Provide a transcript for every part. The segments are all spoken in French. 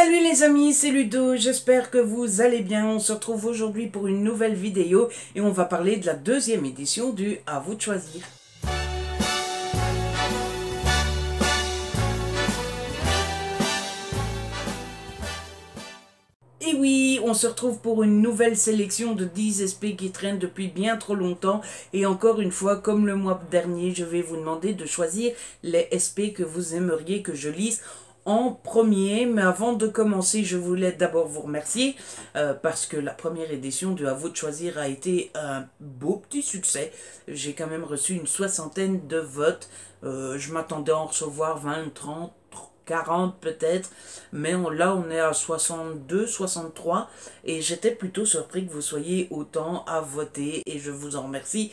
Salut les amis, c'est Ludo, j'espère que vous allez bien. On se retrouve aujourd'hui pour une nouvelle vidéo et on va parler de la deuxième édition du À vous de choisir. Et oui, on se retrouve pour une nouvelle sélection de 10 SP qui traînent depuis bien trop longtemps. Et encore une fois, comme le mois dernier, je vais vous demander de choisir les SP que vous aimeriez que je lise en premier. Mais avant de commencer, je voulais d'abord vous remercier parce que la première édition de À vous de choisir a été un beau petit succès. J'ai quand même reçu une 60aine de votes. Je m'attendais à en recevoir 20, 30. 40 peut-être, mais là on est à 62, 63 et j'étais plutôt surpris que vous soyez autant à voter et je vous en remercie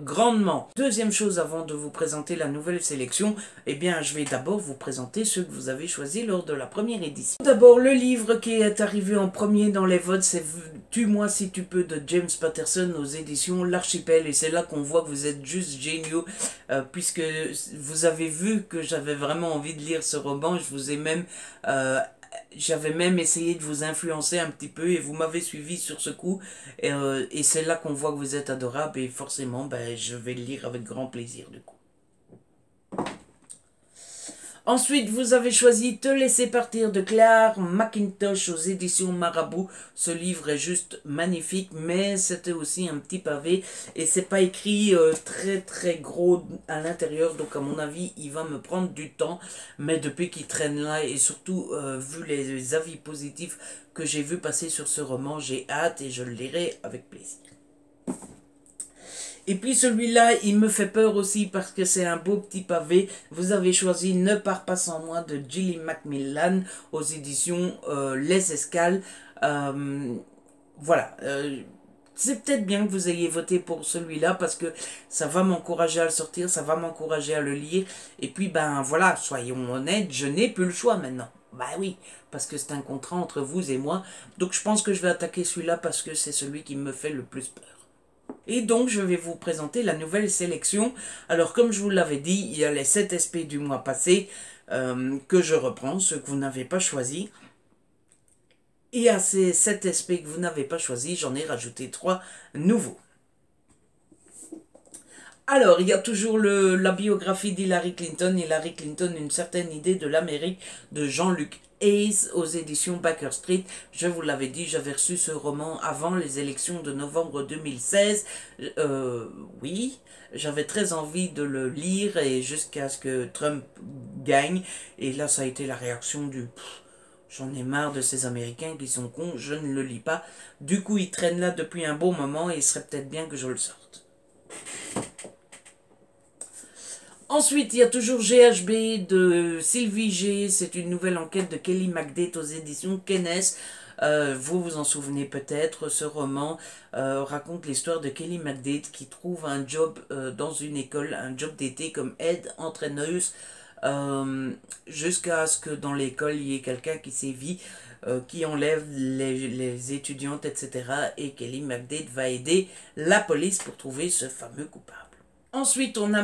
grandement. Deuxième chose avant de vous présenter la nouvelle sélection, eh bien je vais d'abord vous présenter ceux que vous avez choisis lors de la première édition. D'abord le livre qui est arrivé en premier dans les votes, c'est Tue-moi si tu peux de James Patterson aux éditions L'Archipel et c'est là qu'on voit que vous êtes juste géniaux puisque vous avez vu que j'avais vraiment envie de lire ce roman. Je vous ai même j'avais même essayé de vous influencer un petit peu et vous m'avez suivi sur ce coup et c'est là qu'on voit que vous êtes adorable et forcément je vais le lire avec grand plaisir du coup. Ensuite, vous avez choisi Te laisser partir de Claire McIntosh aux éditions Marabout. Ce livre est juste magnifique, mais c'était aussi un petit pavé et c'est pas écrit très gros à l'intérieur, donc à mon avis, il va me prendre du temps. Mais depuis qu'il traîne là et surtout vu les avis positifs que j'ai vu passer sur ce roman, j'ai hâte et je le lirai avec plaisir. Et puis celui-là, il me fait peur aussi parce que c'est un beau petit pavé. Vous avez choisi Ne pars pas sans moi de Gilly Macmillan aux éditions Les Escales. Voilà. C'est peut-être bien que vous ayez voté pour celui-là parce que ça va m'encourager à le sortir, ça va m'encourager à le lire. Et puis voilà, soyons honnêtes, je n'ai plus le choix maintenant. Bah oui, parce que c'est un contrat entre vous et moi. Donc je pense que je vais attaquer celui-là parce que c'est celui qui me fait le plus peur. Et donc, je vais vous présenter la nouvelle sélection. Alors, comme je vous l'avais dit, il y a les 7 SP du mois passé que je reprends, ceux que vous n'avez pas choisis. Et à ces 7 SP que vous n'avez pas choisis, j'en ai rajouté 3 nouveaux. Alors, il y a toujours la biographie d'Hillary Clinton. Hillary Clinton, une certaine idée de l'Amérique de Jean-Luc Hayes aux éditions Baker Street. Je vous l'avais dit, j'avais reçu ce roman avant les élections de novembre 2016. Oui, j'avais très envie de le lire et jusqu'à ce que Trump gagne. Et là, ça a été la réaction du... J'en ai marre de ces Américains qui sont cons, je ne le lis pas. Du coup, il traîne là depuis un bon moment et il serait peut-être bien que je le sorte. Ensuite, il y a toujours GHB de Sylvie G. C'est une nouvelle enquête de Kelly MacDade aux éditions Kenneth. Vous vous en souvenez peut-être, ce roman raconte l'histoire de Kelly MacDade qui trouve un job dans une école, un job d'été comme aide-entraîneuse, jusqu'à ce que dans l'école il y ait quelqu'un qui sévit, qui enlève les étudiantes, etc. Et Kelly MacDade va aider la police pour trouver ce fameux coupable. Ensuite, on a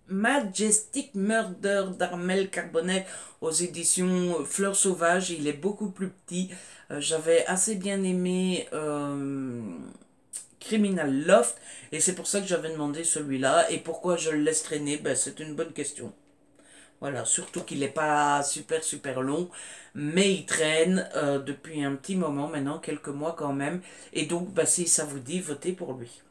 Majestic Murder d'Armel Carbonell aux éditions Fleurs Sauvages. Il est beaucoup plus petit. J'avais assez bien aimé Criminal Loft et c'est pour ça que j'avais demandé celui-là. Et pourquoi je le laisse traîner? C'est une bonne question. Voilà, surtout qu'il n'est pas super long, mais il traîne depuis un petit moment maintenant, quelques mois quand même. Et donc, si ça vous dit, votez pour lui.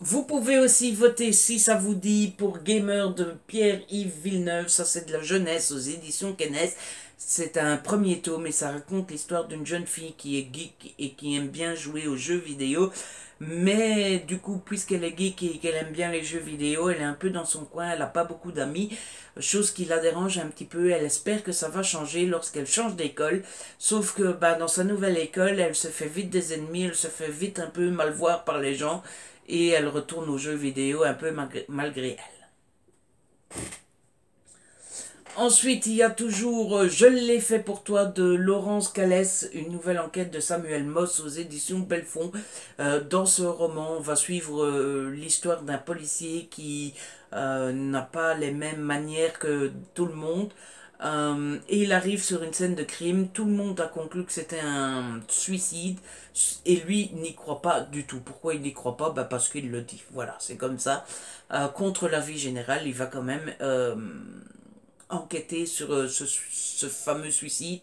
Vous pouvez aussi voter, si ça vous dit, pour Gamer de Pierre-Yves Villeneuve. Ça, c'est de la jeunesse aux éditions Kenneth. C'est un premier tome et ça raconte l'histoire d'une jeune fille qui est geek et qui aime bien jouer aux jeux vidéo. Mais du coup, puisqu'elle est geek et qu'elle aime bien les jeux vidéo, elle est un peu dans son coin, elle n'a pas beaucoup d'amis. Chose qui la dérange un petit peu. Elle espère que ça va changer lorsqu'elle change d'école. Sauf que dans sa nouvelle école, elle se fait vite des ennemis, elle se fait vite un peu mal voir par les gens. Et elle retourne aux jeux vidéo un peu malgré elle. Ensuite, il y a toujours Je l'ai fait pour toi de Laurence Calès, une nouvelle enquête de Samuel Moss aux éditions Belfond. Dans ce roman, on va suivre l'histoire d'un policier qui n'a pas les mêmes manières que tout le monde. Et il arrive sur une scène de crime, tout le monde a conclu que c'était un suicide et lui n'y croit pas du tout. Pourquoi il n'y croit pas? Bah parce qu'il le dit, voilà, c'est comme ça. Contre l'avis général, il va quand même enquêter sur ce fameux suicide,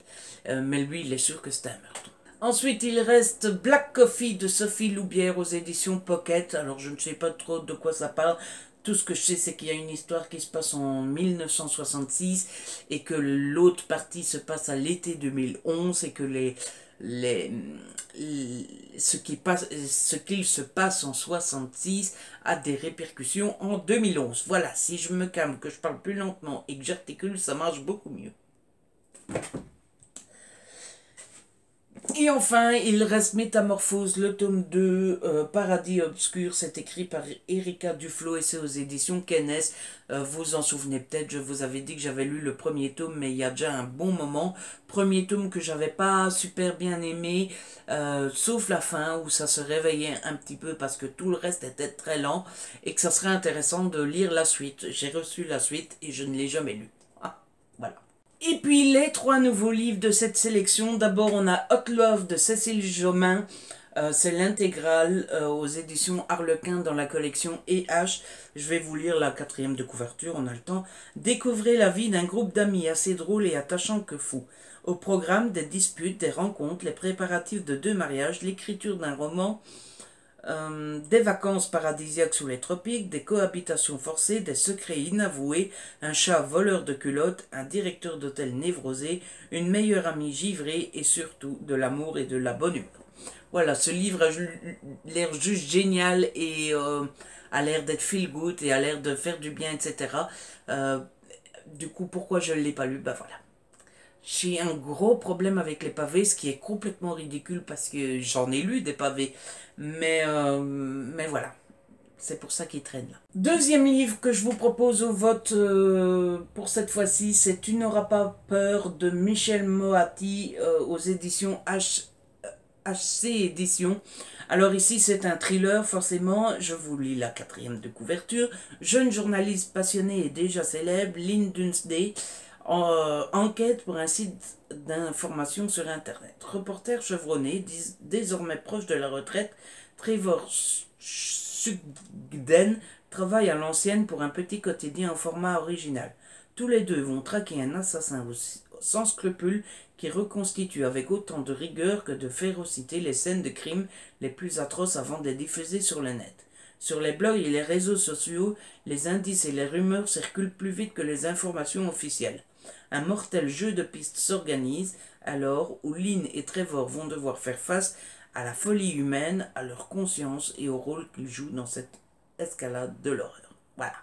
mais lui il est sûr que c'est un meurtre. Ensuite, il reste Black Coffee de Sophie Loubière aux éditions Pocket. Alors, je ne sais pas trop de quoi ça parle. Tout ce que je sais, c'est qu'il y a une histoire qui se passe en 1966 et que l'autre partie se passe à l'été 2011 et que ce qu'il se passe en 66 a des répercussions en 2011. Voilà, si je me calme, que je parle plus lentement et que j'articule, ça marche beaucoup mieux. Et enfin, il reste Métamorphose, le tome 2, Paradis Obscur, c'est écrit par Erika Duflo et c'est aux éditions Kennes. Vous en souvenez peut-être, je vous avais dit que j'avais lu le premier tome, mais il y a déjà un bon moment. Premier tome que j'avais pas super bien aimé, sauf la fin où ça se réveillait un petit peu parce que tout le reste était très lent et que ça serait intéressant de lire la suite. J'ai reçu la suite et je ne l'ai jamais lu. Ah, voilà. Et puis les 3 nouveaux livres de cette sélection. D'abord on a Hot Love de Cécile Jomain. C'est l'intégrale aux éditions Harlequin dans la collection EH. Je vais vous lire la 4e de couverture, on a le temps. Découvrez la vie d'un groupe d'amis assez drôle et attachant que fou. Au programme, des disputes, des rencontres, les préparatifs de 2 mariages, l'écriture d'un roman, des vacances paradisiaques sous les tropiques, des cohabitations forcées, des secrets inavoués, un chat voleur de culottes, un directeur d'hôtel névrosé, une meilleure amie givrée et surtout de l'amour et de la bonne humeur. Voilà, ce livre a l'air juste génial et a l'air d'être feel good et a l'air de faire du bien, etc. Du coup, pourquoi je ne l'ai pas lu? Ben voilà. J'ai un gros problème avec les pavés, ce qui est complètement ridicule parce que j'en ai lu des pavés. Mais voilà, c'est pour ça qu'il traîne là. Deuxième livre que je vous propose au vote pour cette fois-ci, c'est Tu n'auras pas peur de Michel Moati aux éditions HC Éditions. Alors ici c'est un thriller forcément, je vous lis la 4e de couverture. Jeune journaliste passionné et déjà célèbre, Lynn Dunsday, enquête pour un site d'information sur internet. Reporter chevronné, désormais proche de la retraite, Trevor Sugden travaille à l'ancienne pour un petit quotidien en format original. Tous les deux vont traquer un assassin sans scrupules qui reconstitue avec autant de rigueur que de férocité les scènes de crime les plus atroces avant de les diffuser sur le net. Sur les blogs et les réseaux sociaux, les indices et les rumeurs circulent plus vite que les informations officielles. Un mortel jeu de pistes s'organise alors où Lynn et Trevor vont devoir faire face à la folie humaine, à leur conscience et au rôle qu'ils jouent dans cette escalade de l'horreur. Voilà.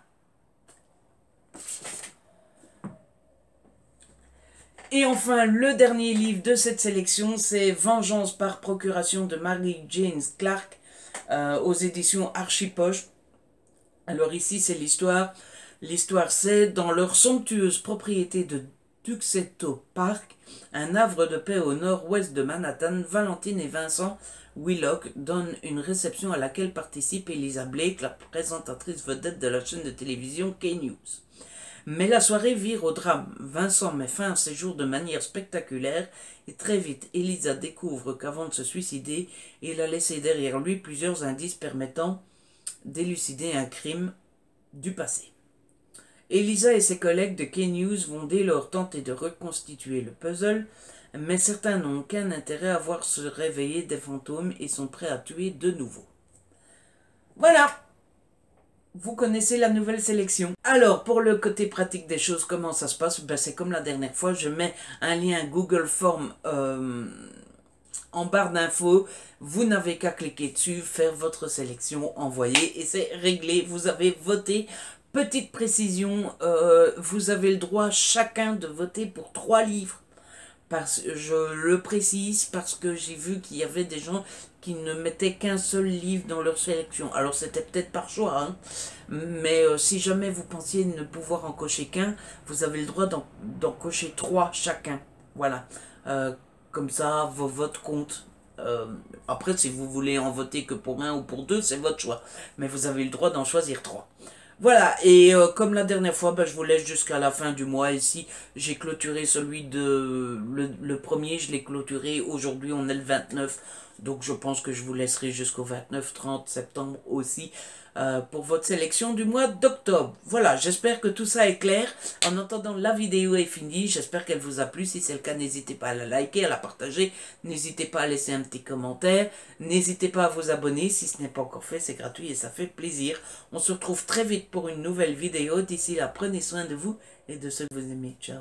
Et enfin, le dernier livre de cette sélection, c'est Vengeance par procuration de Mary Jane Clark aux éditions Archipoche. Alors ici, c'est l'histoire. L'histoire, c'est dans leur somptueuse propriété de Duxeto Park, un havre de paix au nord-ouest de Manhattan, Valentine et Vincent Willock donnent une réception à laquelle participe Elisa Blake, la présentatrice vedette de la chaîne de télévision K-News. Mais la soirée vire au drame. Vincent met fin à ses jours de manière spectaculaire et très vite Elisa découvre qu'avant de se suicider, il a laissé derrière lui plusieurs indices permettant d'élucider un crime du passé. Elisa et ses collègues de K-News vont dès lors tenter de reconstituer le puzzle, mais certains n'ont aucun intérêt à voir se réveiller des fantômes et sont prêts à tuer de nouveau. Voilà! Vous connaissez la nouvelle sélection. Alors, pour le côté pratique des choses, comment ça se passe? Ben, c'est comme la dernière fois, je mets un lien Google Form en barre d'infos. Vous n'avez qu'à cliquer dessus, faire votre sélection, envoyer et c'est réglé. Vous avez voté. Petite précision, vous avez le droit chacun de voter pour 3 livres. Je le précise parce que j'ai vu qu'il y avait des gens qui ne mettaient qu'un seul livre dans leur sélection. Alors c'était peut-être par choix, hein, mais si jamais vous pensiez ne pouvoir en cocher qu'un, vous avez le droit d'en cocher 3 chacun. Voilà. Comme ça, vos votes comptent. Après, si vous voulez en voter que pour un ou pour deux, c'est votre choix. Mais vous avez le droit d'en choisir 3. Voilà, et comme la dernière fois, je vous laisse jusqu'à la fin du mois. Ici, j'ai clôturé celui de... Le premier, je l'ai clôturé. Aujourd'hui, on est le 29. Donc, je pense que je vous laisserai jusqu'au 29-30 septembre aussi pour votre sélection du mois d'octobre. Voilà, j'espère que tout ça est clair. En attendant, la vidéo est finie. J'espère qu'elle vous a plu. Si c'est le cas, n'hésitez pas à la liker, à la partager. N'hésitez pas à laisser un petit commentaire. N'hésitez pas à vous abonner. Si ce n'est pas encore fait, c'est gratuit et ça fait plaisir. On se retrouve très vite pour une nouvelle vidéo. D'ici là, prenez soin de vous et de ceux que vous aimez. Ciao.